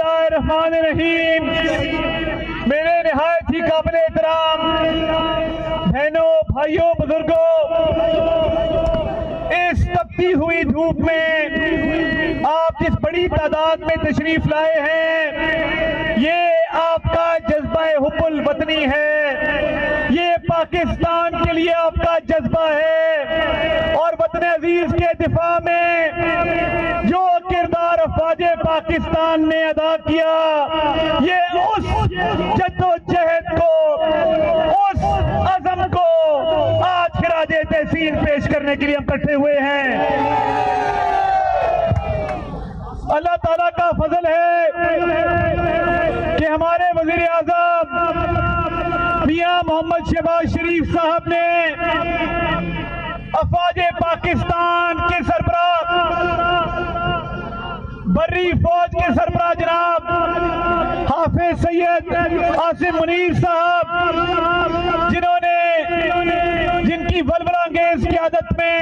बिस्मिल्लाहिर्रहमानिर्रहीम। मेरे निहायत ही काबिल एहतराम बहनों, भाइयों, बुजुर्गों, इस तपती हुई धूप में आप जिस बड़ी तादाद में तशरीफ लाए हैं, ये आपका जज्बा हुब्बुल वतनी है, ये पाकिस्तान के लिए आपका जज्बा है। और वतन अजीज के दिफा में जो किरदार अफवाज पाकिस्तान ने अदा किया, ये उस जद्दोजहद को, उस अज़म को आज खिराज तहसीन पेश करने के लिए हम इकट्ठे हुए हैं। अल्लाह ताला का फजल है कि हमारे वजीर आज़म मियां मोहम्मद शहबाज शरीफ साहब ने अफवाज पाकिस्तान के सरबराह, बर्री फौज के सरबराह जनाब हाफिज सैयद आसिम मुनीर साहब, जिनकी वल्वलांगेज क़यादत में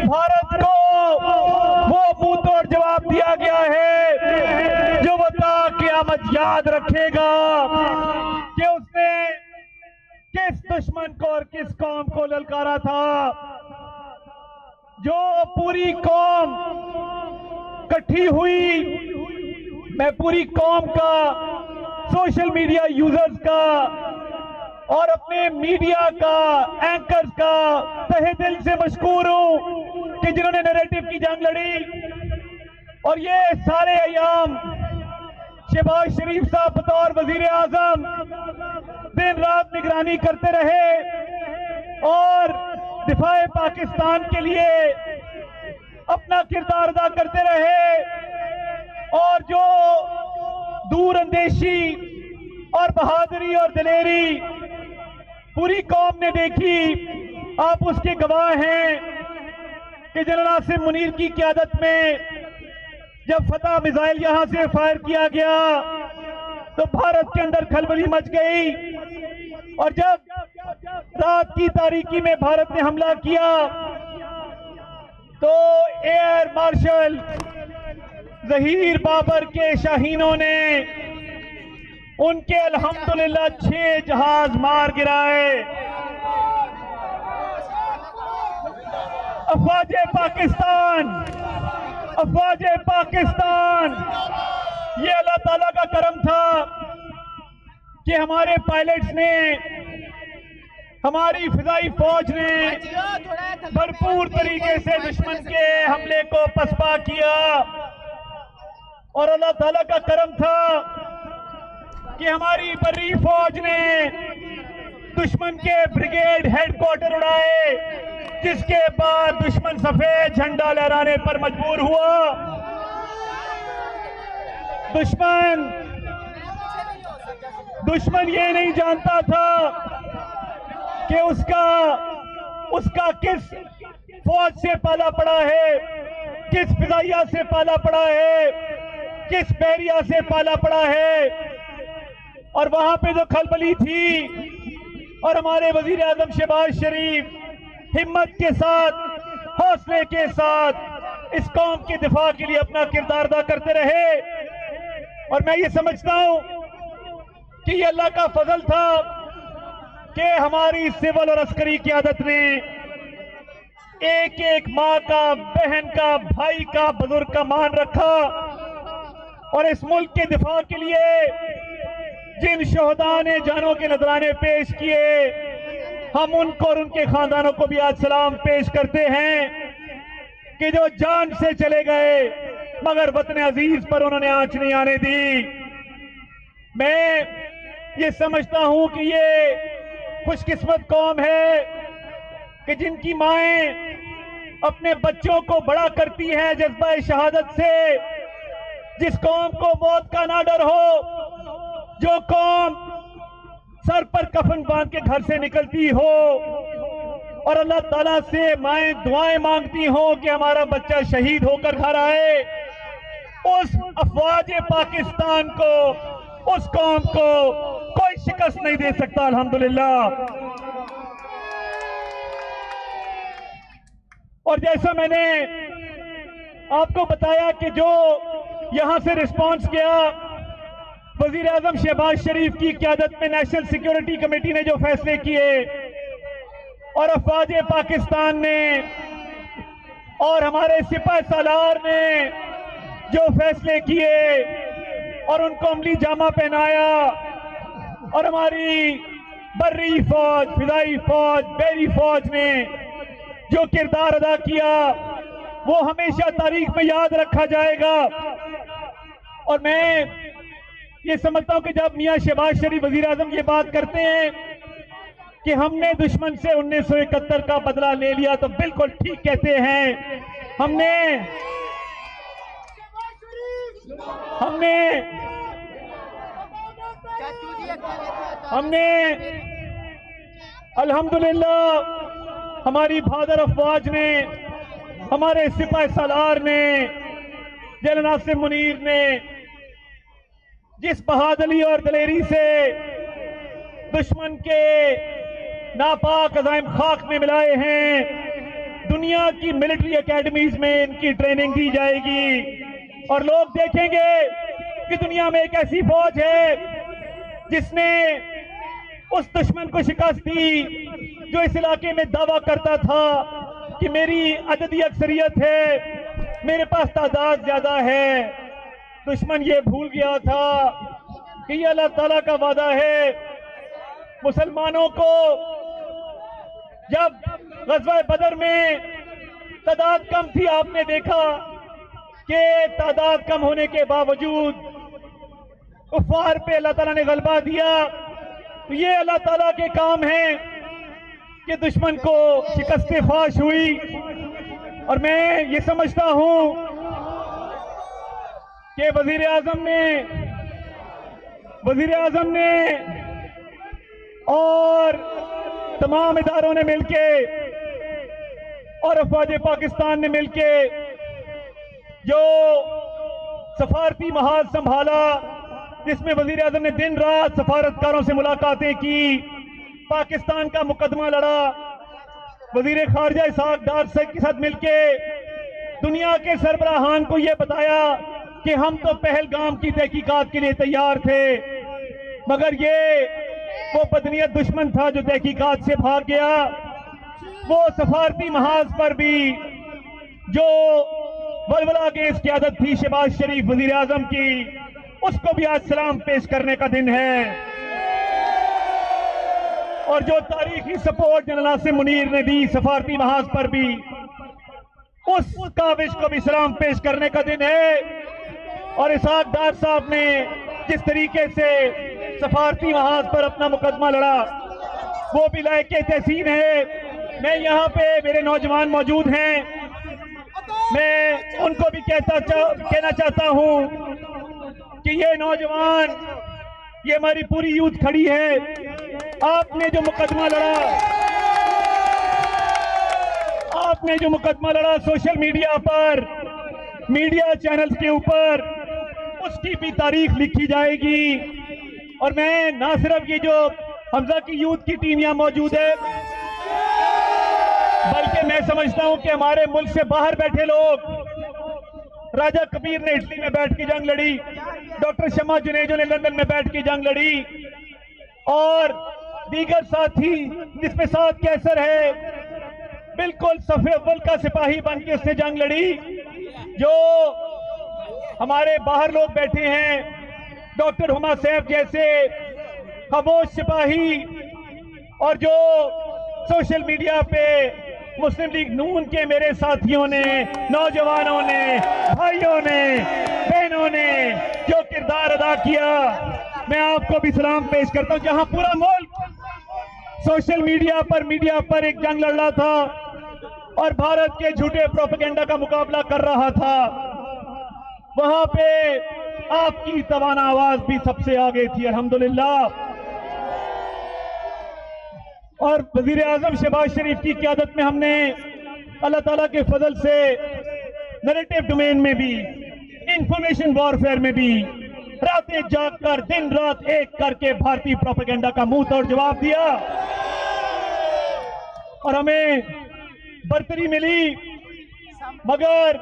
भारत को वो मुंह तोड़ जवाब दिया गया है जो वो ता क़यामत याद रखेगा कि उसने किस दुश्मन को और किस कौम को ललकारा था। जो पूरी कौम इकट्ठी हुई, मैं पूरी कौम का, सोशल मीडिया यूजर्स का और अपने मीडिया का, एंकर्स का तहे दिल से मशकूर हूं कि जिन्होंने नैरेटिव की जंग लड़ी। और ये सारे अयाम शहबाज शरीफ साहब बतौर वजीर आजम दिन रात निगरानी करते रहे और दिफाए पाकिस्तान के लिए अपना किरदार अदा करते रहे। और जो दूरअंदेशी और बहादुरी और दिलेरी पूरी कौम ने देखी, आप उसके गवाह हैं कि जनरल आसिम मुनीर की क़यादत में जब फतह मिसाइल यहां से फायर किया गया तो भारत के अंदर खलबली मच गई। और जब रात की तारीकी में भारत ने हमला किया तो एयर मार्शल जहीर बाबर के शाहीनों ने उनके अल्हम्दुलिल्लाह 6 जहाज मार गिराए। अफवाज पाकिस्तान, अफवाज पाकिस्तान, ये अल्लाह ताला का करम था कि हमारे पायलट्स ने, हमारी फिजाई फौज ने भरपूर तरीके से दुश्मन के हमले को पसपा किया। और अल्लाह ताला का करम था कि हमारी बर्री फौज ने दुश्मन के ब्रिगेड हेडक्वार्टर उड़ाए, जिसके बाद दुश्मन सफेद झंडा लहराने पर मजबूर हुआ। दुश्मन ये नहीं जानता था कि उसका किस फौज से पाला पड़ा है, किस फिजाइया से पाला पड़ा है, किस बैरिया से पाला पड़ा है। और वहां पे जो खलबली थी और हमारे वजीर आजम शहबाज शरीफ हिम्मत के साथ, हौसले के साथ इस कौम के दिफा के लिए अपना किरदार अदा करते रहे। और मैं ये समझता हूं कि ये अल्लाह का फजल था कि हमारी सिविल और अस्करी क़यादत ने एक एक माँ का, बहन का, भाई का, बुजुर्ग का मान रखा। और इस मुल्क के दिफा के लिए जिन शोहदा ने जानों के नजराने पेश किए, हम उनको और उनके खानदानों को भी आज सलाम पेश करते हैं कि जो जान से चले गए मगर वतन अजीज पर उन्होंने आंच नहीं आने दी। मैं ये समझता हूं कि ये खुशकिस्मत कौम है कि जिनकी माएं अपने बच्चों को बड़ा करती हैं जज्बा शहादत से। जिस कौम को मौत का ना डर हो, जो कौम सर पर कफन बांध के घर से निकलती हो और अल्लाह ताला से माएं दुआएं मांगती हो कि हमारा बच्चा शहीद होकर घर आए, उस अफवाज पाकिस्तान को, उस कौम को कोई शिकस्त नहीं दे सकता। अल्हम्दुलिल्लाह। और जैसा मैंने आपको बताया कि जो यहां से रिस्पांस किया। वजीर आजम शहबाज शरीफ की क़यादत में नेशनल सिक्योरिटी कमेटी ने जो फैसले किए और अफवाज पाकिस्तान ने और हमारे सिपाही सालार ने जो फैसले किए और उनको अमली जामा पहनाया और हमारी बर्री फौज, फिजाई फौज, बहरी फौज ने जो किरदार अदा किया वो हमेशा तारीख में याद रखा जाएगा। और मैं ये समझता हूं कि जब मियां शहबाज शरीफ वजीर आजम ये बात करते हैं कि हमने दुश्मन से 1971 का बदला ले लिया, तो बिल्कुल ठीक कहते हैं। हमने अल्हम्दुलिल्लाह हमारी बहादुर अफवाज ने, हमारे सिपाही सालार ने, जनरल नासिम मुनीर ने जिस बहादुरी और दलेरी से दुश्मन के नापाक अज़ाइम खाक में मिलाए हैं, दुनिया की मिलिट्री एकेडमीज में इनकी ट्रेनिंग दी जाएगी और लोग देखेंगे कि दुनिया में एक ऐसी फौज है जिसने उस दुश्मन को शिकस्त दी जो इस इलाके में दावा करता था कि मेरी अददी अक्सरियत है, मेरे पास तादाद ज्यादा है। दुश्मन ये भूल गया था कि ये अल्लाह ताला का वादा है। मुसलमानों को जब ग़ज़वा बदर में तादाद कम थी, आपने देखा कि तादाद कम होने के बावजूद कुफ़ार पे अल्लाह ताला ने गलबा दिया। तो ये अल्लाह ताला के काम हैं कि दुश्मन को शिकस्त फाश हुई। और मैं ये समझता हूं कि वजीर आजम ने और तमाम इदारों ने मिलके और अफवाज पाकिस्तान ने मिलके जो सफारती महाज संभाला, जिसमें वजीर आजम ने दिन रात सफारतकारों से मुलाकातें की, पाकिस्तान का मुकदमा लड़ा, वजीर खारजा इसहाक डार के साथ मिलके दुनिया के सरबराहान को यह बताया कि हम तो पहलगाम की तहकीकात के लिए तैयार थे, मगर ये वो बदनीयत दुश्मन था जो तहकीकात से भाग गया। वो सफारती महाज पर भी जो वलवला के इस क़यादत थी शहबाज शरीफ वजीर आजम की, उसको भी आज सलाम पेश करने का दिन है। और जो तारीखी सपोर्ट जनरल नासिम मुनीर ने दी सफारती महाज पर भी, उस काविश को भी सलाम पेश करने का दिन है। और इसहाक डार साहब ने जिस तरीके से सफारती महाज पर अपना मुकदमा लड़ा, वो भी लायके तहसीन है। मैं यहाँ पे मेरे नौजवान मौजूद हैं, मैं उनको भी कहना चाहता हूँ कि ये नौजवान, ये हमारी पूरी यूथ खड़ी है। आपने जो मुकदमा लड़ा सोशल मीडिया पर, मीडिया चैनल्स के ऊपर, उसकी भी तारीख लिखी जाएगी। और मैं ना सिर्फ ये जो हमजा की यूथ की टीम यहाँ मौजूद है, बल्कि मैं समझता हूं कि हमारे मुल्क से बाहर बैठे लोग, राजा कबीर ने इटली में बैठ के जंग लड़ी, डॉक्टर शमा जुनेजो ने लंदन में बैठ के जंग लड़ी, और दीगर साथी जिसमें साथ कैसर है, बिल्कुल सफ़े अव्वल का सिपाही बन के उसने जंग लड़ी। जो हमारे बाहर लोग बैठे हैं, डॉक्टर हुमा सैफ जैसे खामोश सिपाही, और जो सोशल मीडिया पे मुस्लिम लीग नून के मेरे साथियों ने, नौजवानों ने, भाइयों ने, बहनों ने जो किरदार अदा किया, मैं आपको भी सलाम पेश करता हूं। जहां पूरा मुल्क सोशल मीडिया पर एक जंग लड़ रहा था और भारत के झूठे प्रोपेगेंडा का मुकाबला कर रहा था, वहां पे आपकी तवाना आवाज भी सबसे आगे थी, अल्हम्दुलिल्लाह। और वजीर आजम शहबाज शरीफ की क़यादत में हमने अल्लाह ताला के फजल से नैरेटिव डोमेन में भी, इंफॉर्मेशन वॉरफेयर में भी रातें जागकर दिन रात एक करके भारतीय प्रोपेगेंडा का मुंह तोड़ जवाब दिया और हमें बर्तरी मिली। मगर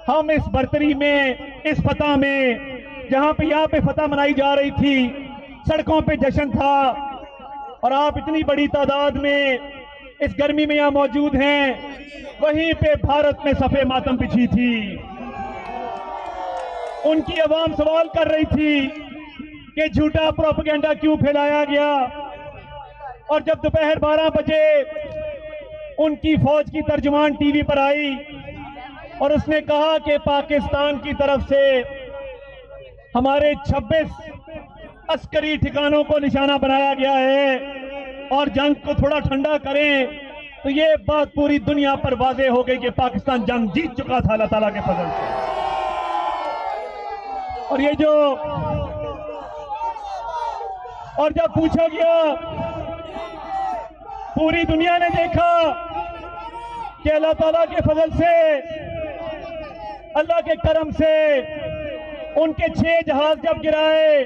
हम इस बर्तरी में, इस फतह में, जहां पे यहाँ पे फतह मनाई जा रही थी, सड़कों पे जश्न था और आप इतनी बड़ी तादाद में इस गर्मी में यहाँ मौजूद हैं, वहीं पे भारत में सफे मातम बिछी थी। उनकी आवाम सवाल कर रही थी कि झूठा प्रोपेगेंडा क्यों फैलाया गया। और जब दोपहर 12 बजे उनकी फौज की तर्जुमान टीवी पर आई और उसने कहा कि पाकिस्तान की तरफ से हमारे 26 अस्करी ठिकानों को निशाना बनाया गया है और जंग को थोड़ा ठंडा करें, तो ये बात पूरी दुनिया पर वाज़ेह हो गई कि पाकिस्तान जंग जीत चुका था अल्लाह ताला के फजल से। और जब पूछा गया, पूरी दुनिया ने देखा कि अल्लाह ताला के फजल से, अल्लाह के करम से उनके 6 जहाज जब गिराए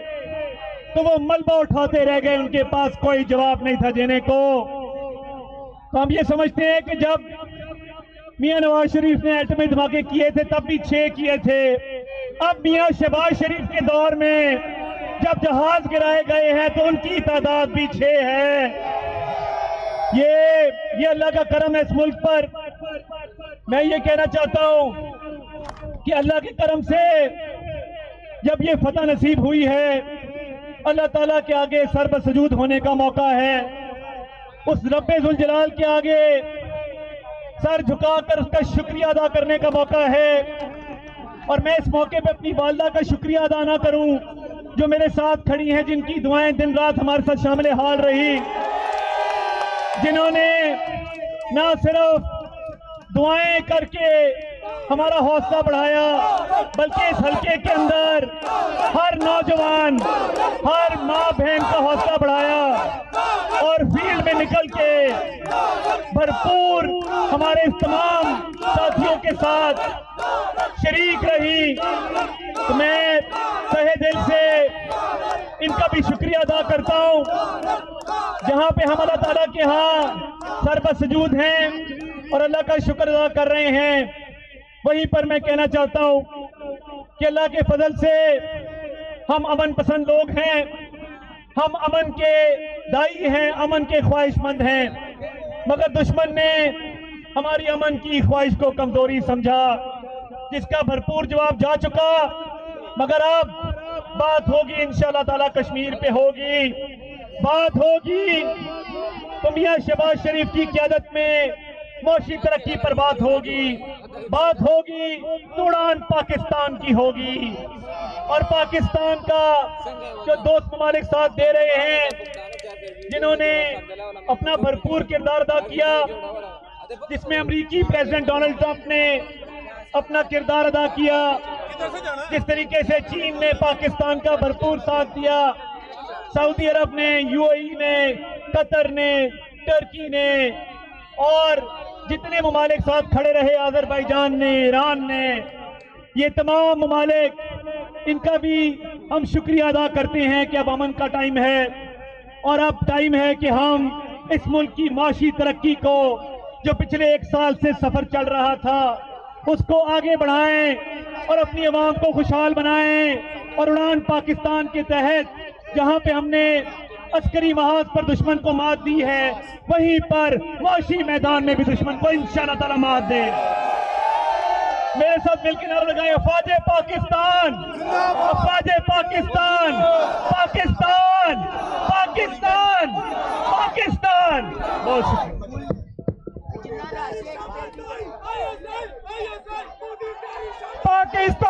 तो वो मलबा उठाते रह गए, उनके पास कोई जवाब नहीं था देने को। तो हम ये समझते हैं कि जब मियां नवाज शरीफ ने एटमी धमाके किए थे तब भी 6 किए थे। अब मियां शहबाज शरीफ के दौर में जब जहाज गिराए गए हैं तो उनकी तादाद भी 6 है। ये अल्लाह का करम है इस मुल्क पर। मैं ये कहना चाहता हूं कि अल्लाह के करम से जब ये फतह नसीब हुई है, अल्लाह ताला के आगे सर पर सजूद होने का मौका है, उस रब्बे जुल जलाल के आगे सर झुकाकर उसका शुक्रिया अदा करने का मौका है। और मैं इस मौके पे अपनी वालदा का शुक्रिया अदा ना करूं जो मेरे साथ खड़ी हैं, जिनकी दुआएं दिन रात हमारे साथ शामिल हाल रही, जिन्होंने ना सिर्फ दुआएं करके हमारा हौसला बढ़ाया, बल्कि इस हल्के के अंदर हर नौजवान, हर माँ बहन का हौसला बढ़ाया और फील्ड में निकल के भरपूर हमारे इस तमाम साथियों के साथ शरीक रही। तो मैं तहे दिल से इनका भी शुक्रिया अदा करता हूँ। जहाँ पे हम अल्लाह ताला के यहाँ सर पर सजूद हैं और अल्लाह का शुक्र अदा कर रहे हैं, वहीं पर मैं कहना चाहता हूँ कि अल्लाह के फजल से हम अमन पसंद लोग हैं, हम अमन के दाई हैं, अमन के ख्वाहिशमंद हैं, मगर दुश्मन ने हमारी अमन की ख्वाहिश को कमजोरी समझा, जिसका भरपूर जवाब जा चुका। मगर अब बात होगी इंशाअल्लाह ताला, कश्मीर पे होगी, बात होगी तो मियां शहबाज शरीफ की क़यादत में मौशी तरक्की पर बात होगी तो उड़ान पाकिस्तान की होगी। और पाकिस्तान का जो दोस्त ममालिक साथ दे रहे हैं, जिन्होंने अपना भरपूर किरदार अदा किया, जिसमें अमेरिकी प्रेसिडेंट डोनाल्ड ट्रंप ने अपना किरदार अदा किया, जिस तरीके से चीन ने पाकिस्तान का भरपूर साथ दिया, सऊदी अरब ने, यूएई ने, कतर ने, टर्की ने और जितने ममालिक साथ खड़े रहे, अजरबैजान ने, ईरान ने, ये तमाम ममालिक, इनका भी हम शुक्रिया अदा करते हैं कि अब अमन का टाइम है और अब टाइम है कि हम इस मुल्क की माशी तरक्की को, जो पिछले 1 साल से सफर चल रहा था, उसको आगे बढ़ाएं और अपनी आवाम को खुशहाल बनाएं। और उड़ान पाकिस्तान के तहत जहां पे हमने अस्करी महाज पर दुश्मन को मात दी है, वहीं पर माशी मैदान में भी दुश्मन को इंशाअल्लाह ताला मात दे। मेरे साथ मिलकर नारा लगाएं, अफवाजे पाकिस्तान, अफवाजे पाकिस्तान, पाकिस्तान, पाकिस्तान, पाकिस्तान। बहुत शुक्रिया। पाकिस्तान।